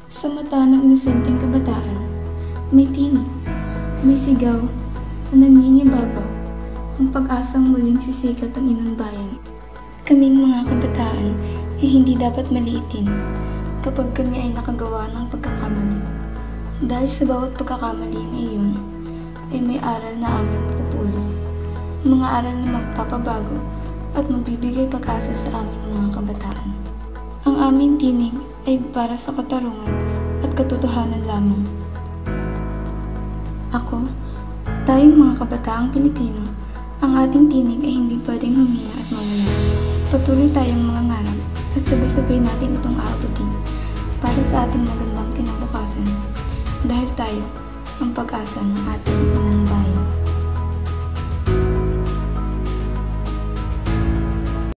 Sa mata ng inosenteng kabataan, may tinig, may sigaw na nangingibabaw, ang pag-asang muling sisikat ang inang bayan. Kaming mga kabataan ay hindi dapat maliitin kapag kami ay nakagawa ng pagkakamali. Dahil sa bawat pagkakamali na iyon ay may aral na aming pupulot. Mga aral na magpapabago at magbibigay pag-asa sa aming mga kabataan. Ang aming tinig ay para sa katarungan at katotohanan lamang. Ako, tayong mga kabataang Pilipino, ang ating tinig ay hindi pwedeng humina at mawala. Patuloy tayong mangangarap at sabay-sabay natin itong aabutin para sa ating magandang kinabukasan. Dahil tayo ang pag-asa ng ating